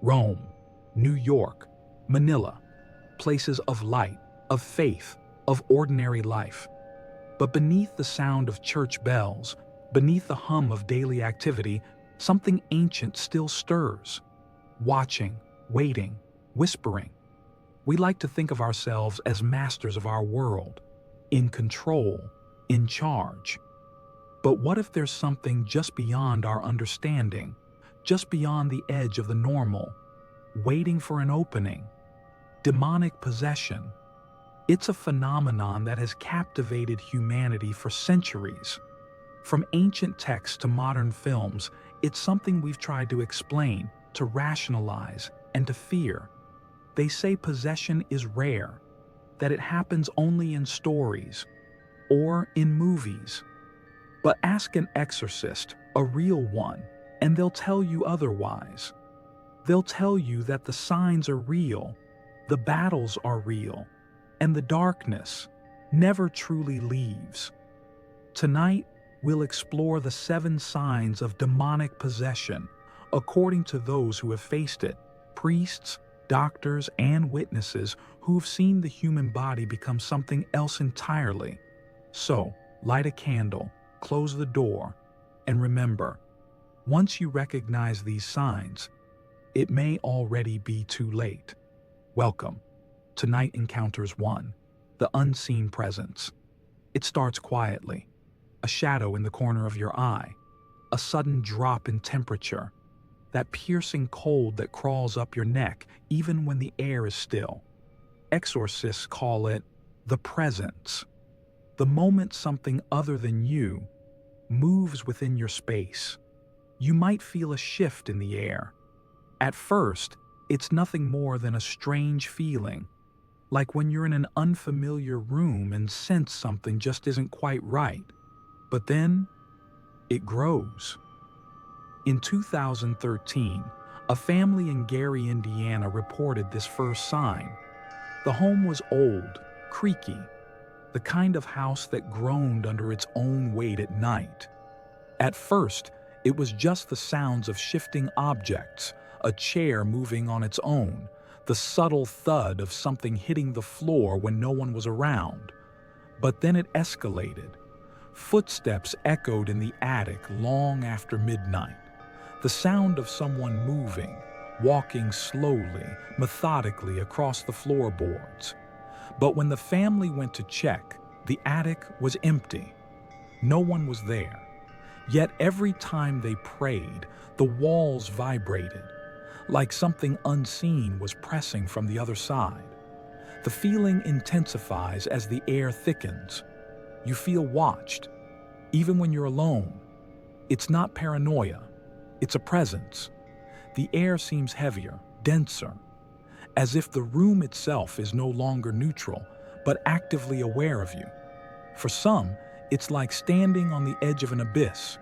Rome, New York, Manila, places of light, of faith, of ordinary life. But beneath the sound of church bells, beneath the hum of daily activity, something ancient still stirs. Watching, waiting, whispering. We like to think of ourselves as masters of our world, in control, in charge. But what if there's something just beyond our understanding, just beyond the edge of the normal, waiting for an opening? Demonic possession. It's a phenomenon that has captivated humanity for centuries. From ancient texts to modern films, it's something we've tried to explain, to rationalize, and to fear. They say possession is rare, that it happens only in stories or in movies. But ask an exorcist, a real one, and they'll tell you otherwise. They'll tell you that the signs are real, the battles are real, and the darkness never truly leaves. Tonight, we'll explore the 7 signs of demonic possession, according to those who have faced it, priests, doctors, and witnesses who've seen the human body become something else entirely. So, light a candle, close the door, and remember, once you recognize these signs, it may already be too late. Welcome to Night Encounters 1, the unseen presence. It starts quietly, a shadow in the corner of your eye, a sudden drop in temperature, that piercing cold that crawls up your neck even when the air is still. Exorcists call it the presence. The moment something other than you moves within your space, you might feel a shift in the air. At first, it's nothing more than a strange feeling, like when you're in an unfamiliar room and sense something just isn't quite right. But then, it grows. In 2013, a family in Gary, Indiana reported this first sign. The home was old, creaky, the kind of house that groaned under its own weight at night. At first, it was just the sounds of shifting objects, a chair moving on its own, the subtle thud of something hitting the floor when no one was around. But then it escalated. Footsteps echoed in the attic long after midnight. The sound of someone moving, walking slowly, methodically across the floorboards. But when the family went to check, the attic was empty. No one was there. Yet every time they prayed, the walls vibrated, like something unseen was pressing from the other side. The feeling intensifies as the air thickens. You feel watched, even when you're alone. It's not paranoia. It's a presence. The air seems heavier, denser, as if the room itself is no longer neutral, but actively aware of you. For some, it's like standing on the edge of an abyss,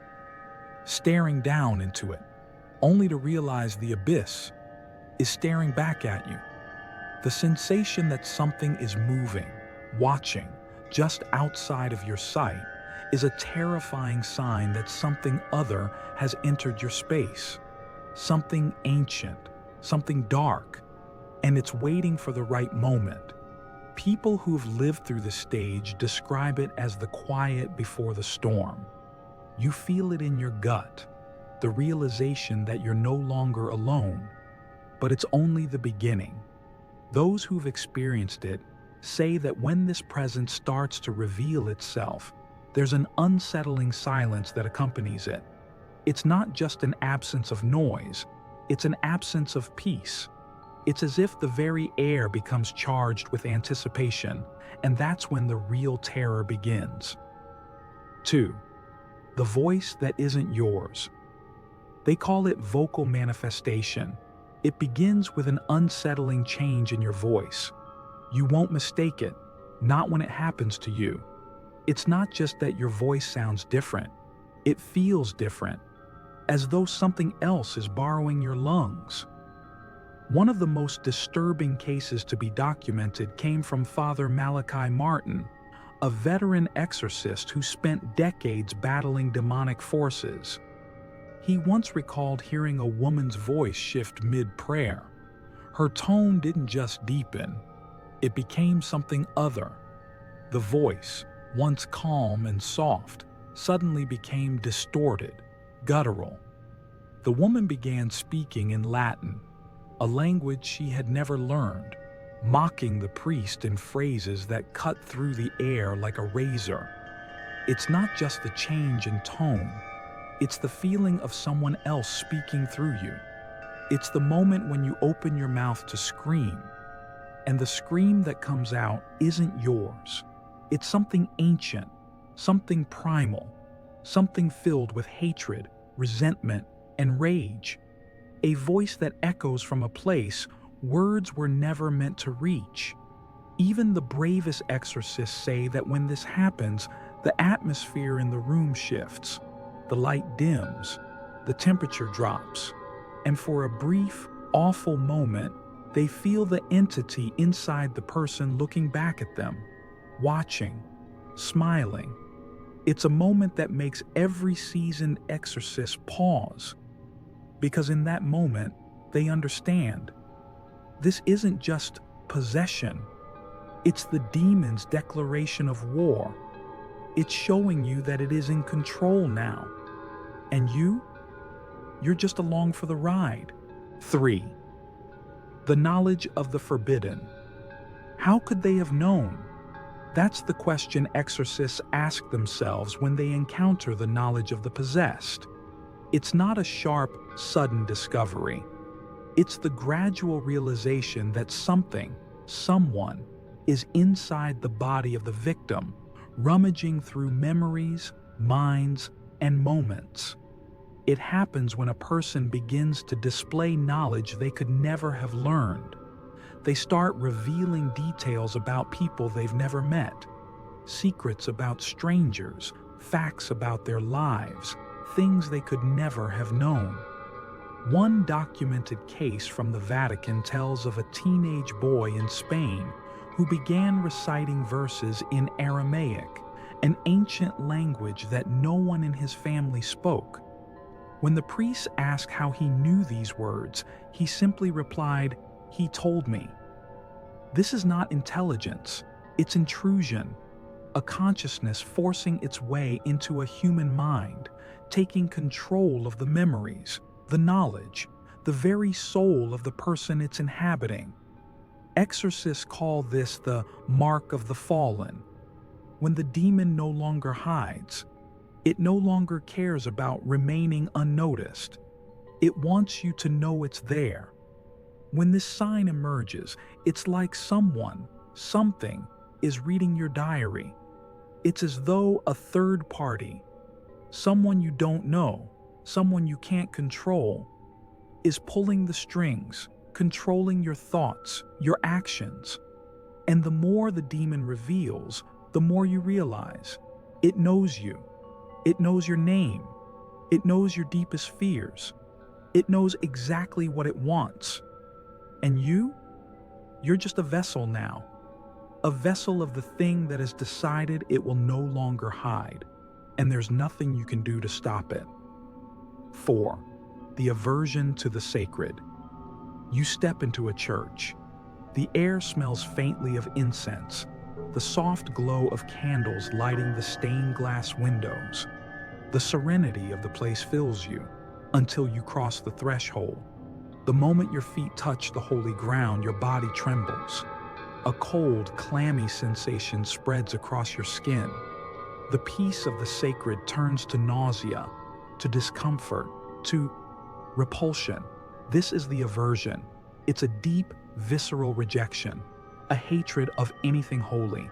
staring down into it, only to realize the abyss is staring back at you. The sensation that something is moving, watching, just outside of your sight is a terrifying sign that something other has entered your space, something ancient, something dark, and it's waiting for the right moment. People who've lived through the stage describe it as the quiet before the storm. You feel it in your gut, the realization that you're no longer alone, but it's only the beginning. Those who've experienced it say that when this presence starts to reveal itself, there's an unsettling silence that accompanies it. It's not just an absence of noise, it's an absence of peace. It's as if the very air becomes charged with anticipation, and that's when the real terror begins. 2. The voice that isn't yours. They call it vocal manifestation. It begins with an unsettling change in your voice. You won't mistake it, not when it happens to you. It's not just that your voice sounds different, it feels different, as though something else is borrowing your lungs. One of the most disturbing cases to be documented came from Father Malachi Martin, a veteran exorcist who spent decades battling demonic forces. He once recalled hearing a woman's voice shift mid-prayer. Her tone didn't just deepen, it became something other. The voice, once calm and soft, suddenly became distorted, guttural. The woman began speaking in Latin, a language she had never learned, mocking the priest in phrases that cut through the air like a razor. It's not just the change in tone, it's the feeling of someone else speaking through you. It's the moment when you open your mouth to scream, and the scream that comes out isn't yours. It's something ancient, something primal, something filled with hatred, resentment, and rage. A voice that echoes from a place words were never meant to reach. Even the bravest exorcists say that when this happens, the atmosphere in the room shifts, the light dims, the temperature drops, and for a brief, awful moment, they feel the entity inside the person looking back at them, watching, smiling. It's a moment that makes every seasoned exorcist pause, because in that moment, they understand. This isn't just possession. It's the demon's declaration of war. It's showing you that it is in control now. And you're just along for the ride. 3. The knowledge of the forbidden. How could they have known? That's the question exorcists ask themselves when they encounter the knowledge of the possessed. It's not a sharp, sudden discovery. It's the gradual realization that someone, is inside the body of the victim, rummaging through memories, minds, and moments. It happens when a person begins to display knowledge they could never have learned. They start revealing details about people they've never met, secrets about strangers, facts about their lives, things they could never have known. One documented case from the Vatican tells of a teenage boy in Spain who began reciting verses in Aramaic, an ancient language that no one in his family spoke. When the priest asked how he knew these words, he simply replied, "He told me." This is not intelligence, it's intrusion, a consciousness forcing its way into a human mind, taking control of the memories, the knowledge, the very soul of the person it's inhabiting. Exorcists call this the mark of the fallen. When the demon no longer hides, it no longer cares about remaining unnoticed. It wants you to know it's there. When this sign emerges, it's like something is reading your diary. It's as though a third party, someone you don't know, someone you can't control, is pulling the strings, controlling your thoughts, your actions. And the more the demon reveals, the more you realize it knows you. It knows your name. It knows your deepest fears. It knows exactly what it wants. And you're just a vessel now. A vessel of the thing that has decided it will no longer hide, and there's nothing you can do to stop it. 4. The aversion to the sacred. You step into a church. The air smells faintly of incense, the soft glow of candles lighting the stained glass windows. The serenity of the place fills you until you cross the threshold. The moment your feet touch the holy ground, your body trembles. A cold, clammy sensation spreads across your skin. The peace of the sacred turns to nausea, to discomfort, to repulsion. This is the aversion. It's a deep, visceral rejection, a hatred of anything holy,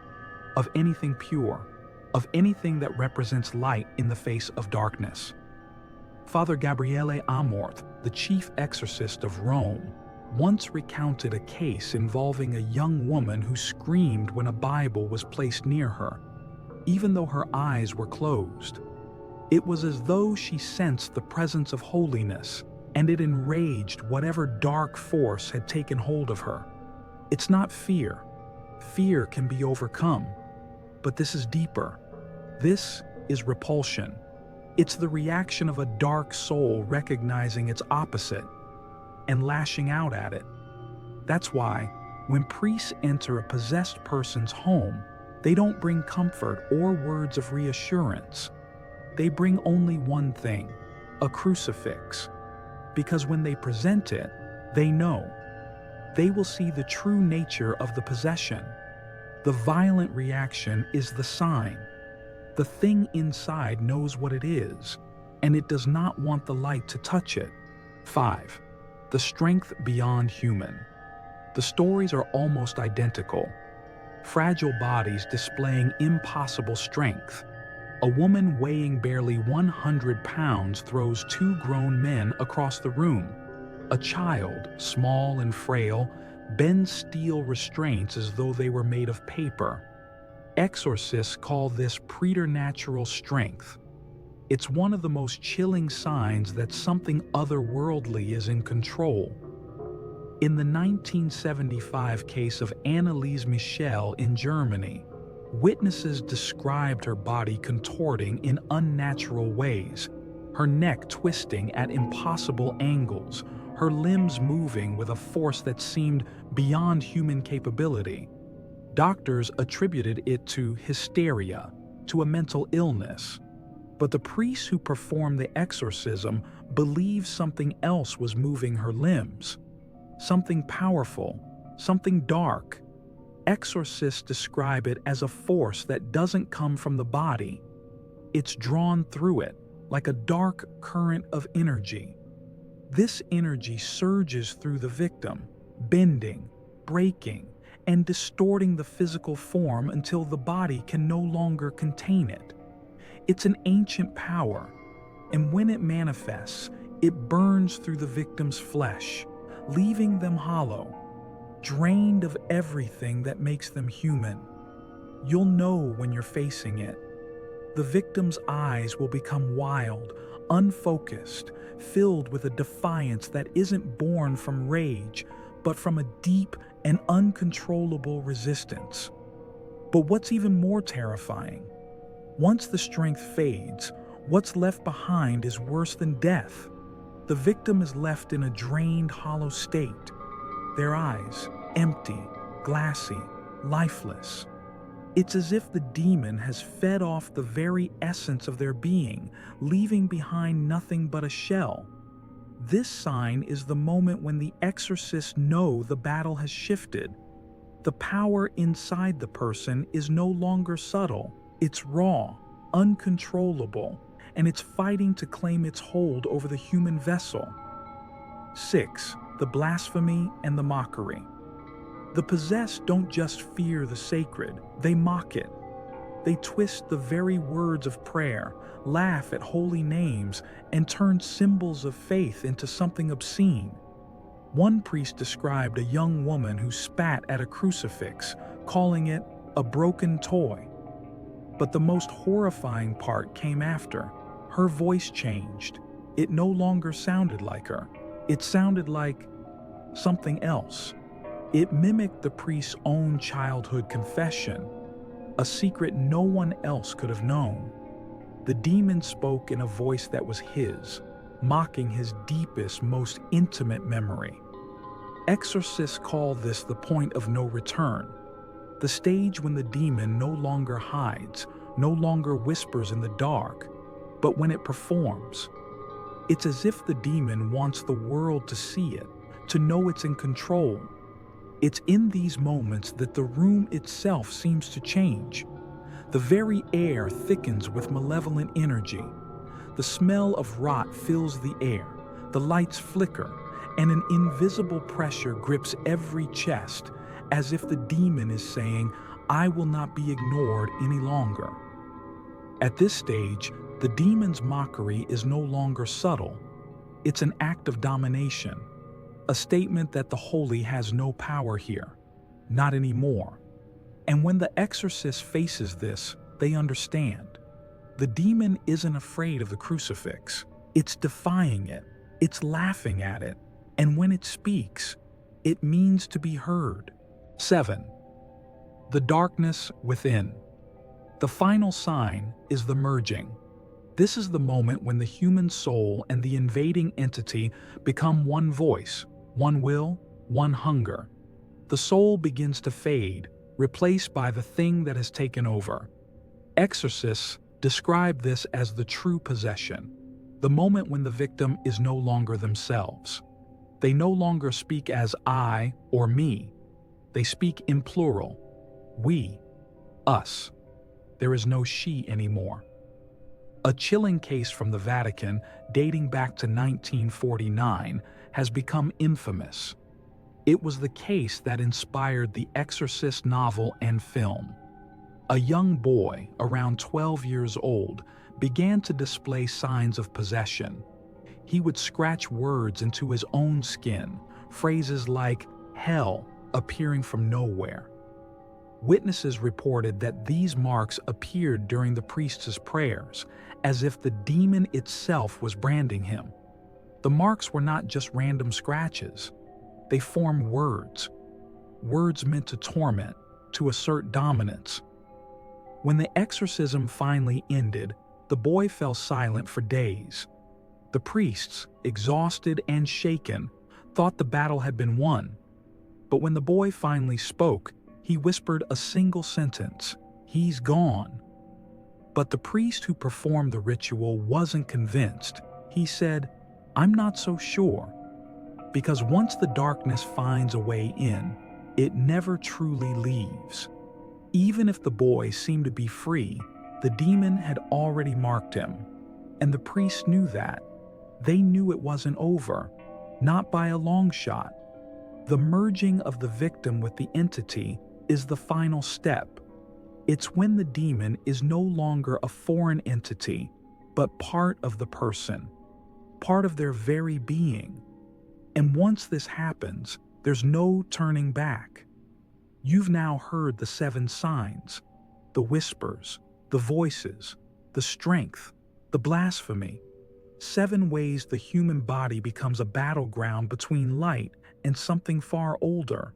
of anything pure, of anything that represents light in the face of darkness. Father Gabriele Amorth, the chief exorcist of Rome, once recounted a case involving a young woman who screamed when a Bible was placed near her, even though her eyes were closed. It was as though she sensed the presence of holiness, and it enraged whatever dark force had taken hold of her. It's not fear. Fear can be overcome. But this is deeper. This is repulsion. It's the reaction of a dark soul recognizing its opposite and lashing out at it. That's why, when priests enter a possessed person's home, they don't bring comfort or words of reassurance. They bring only one thing: a crucifix. Because when they present it, they know. They will see the true nature of the possession. The violent reaction is the sign. The thing inside knows what it is, and it does not want the light to touch it. 5. The strength beyond human. The stories are almost identical. Fragile bodies displaying impossible strength. A woman weighing barely 100 pounds throws 2 grown men across the room. A child, small and frail, bends steel restraints as though they were made of paper. Exorcists call this preternatural strength. It's one of the most chilling signs that something otherworldly is in control. In the 1975 case of Anneliese Michel in Germany, witnesses described her body contorting in unnatural ways, her neck twisting at impossible angles, her limbs moving with a force that seemed beyond human capability. Doctors attributed it to hysteria, to a mental illness. But the priests who performed the exorcism believed something else was moving her limbs. Something powerful, something dark. Exorcists describe it as a force that doesn't come from the body. It's drawn through it, like a dark current of energy. This energy surges through the victim, bending, breaking, and distorting the physical form until the body can no longer contain it. It's an ancient power, and when it manifests, it burns through the victim's flesh, leaving them hollow, drained of everything that makes them human. You'll know when you're facing it. The victim's eyes will become wild, unfocused, filled with a defiance that isn't born from rage, but from a deep and uncontrollable resistance. But what's even more terrifying? Once the strength fades, what's left behind is worse than death. The victim is left in a drained, hollow state. Their eyes, empty, glassy, lifeless. It's as if the demon has fed off the very essence of their being, leaving behind nothing but a shell. This sign is the moment when the exorcists know the battle has shifted. The power inside the person is no longer subtle. It's raw, uncontrollable, and it's fighting to claim its hold over the human vessel. 6. The blasphemy and the mockery. The possessed don't just fear the sacred, they mock it. They twist the very words of prayer, laugh at holy names, and turn symbols of faith into something obscene. One priest described a young woman who spat at a crucifix, calling it a broken toy. But the most horrifying part came after. Her voice changed. It no longer sounded like her. It sounded like something else. It mimicked the priest's own childhood confession, a secret no one else could have known. The demon spoke in a voice that was his, mocking his deepest, most intimate memory. Exorcists call this the point of no return, the stage when the demon no longer hides, no longer whispers in the dark, but when it performs. It's as if the demon wants the world to see it, to know it's in control. It's in these moments that the room itself seems to change. The very air thickens with malevolent energy. The smell of rot fills the air, the lights flicker, and an invisible pressure grips every chest, as if the demon is saying, "I will not be ignored any longer." At this stage, the demon's mockery is no longer subtle. It's an act of domination, a statement that the holy has no power here, not anymore. And when the exorcist faces this, they understand. The demon isn't afraid of the crucifix. It's defying it. It's laughing at it. And when it speaks, it means to be heard. 7. The darkness within. The final sign is the merging. This is the moment when the human soul and the invading entity become one voice, one will, one hunger. The soul begins to fade, replaced by the thing that has taken over. Exorcists describe this as the true possession, the moment when the victim is no longer themselves. They no longer speak as I or me. They speak in plural, we, us. There is no she anymore. A chilling case from the Vatican, dating back to 1949, has become infamous. It was the case that inspired the Exorcist novel and film. A young boy, around 12 years old, began to display signs of possession. He would scratch words into his own skin, phrases like hell appearing from nowhere. Witnesses reported that these marks appeared during the priest's prayers, as if the demon itself was branding him. The marks were not just random scratches. They formed words meant to torment, to assert dominance. When the exorcism finally ended, the boy fell silent for days. The priests, exhausted and shaken, thought the battle had been won. But when the boy finally spoke, he whispered a single sentence, "He's gone." But the priest who performed the ritual wasn't convinced. He said, "I'm not so sure." Because once the darkness finds a way in, it never truly leaves. Even if the boy seemed to be free, the demon had already marked him. And the priests knew that. They knew it wasn't over, not by a long shot. The merging of the victim with the entity is the final step. It's when the demon is no longer a foreign entity, but part of the person, part of their very being. And once this happens, there's no turning back. You've now heard the 7 signs, the whispers, the voices, the strength, the blasphemy. 7 ways the human body becomes a battleground between light and something far older.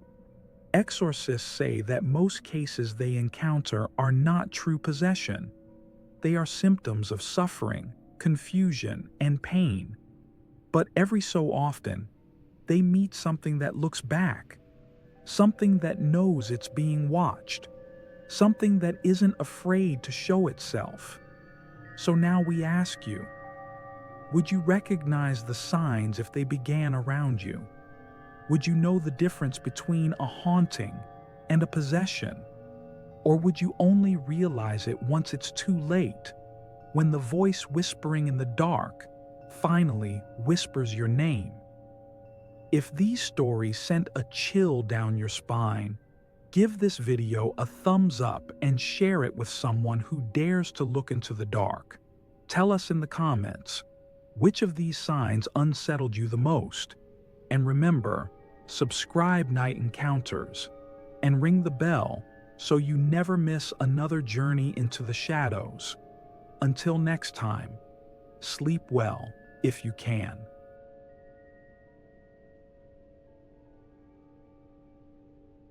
Exorcists say that most cases they encounter are not true possession. They are symptoms of suffering, confusion, and pain. But every so often, they meet something that looks back, something that knows it's being watched, something that isn't afraid to show itself. So now we ask you, would you recognize the signs if they began around you? Would you know the difference between a haunting and a possession? Or would you only realize it once it's too late, when the voice whispering in the dark finally whispers your name? If these stories sent a chill down your spine, give this video a thumbs up and share it with someone who dares to look into the dark. Tell us in the comments, which of these signs unsettled you the most? And remember, subscribe Night Encounters and ring the bell so you never miss another journey into the shadows. Until next time, sleep well if you can.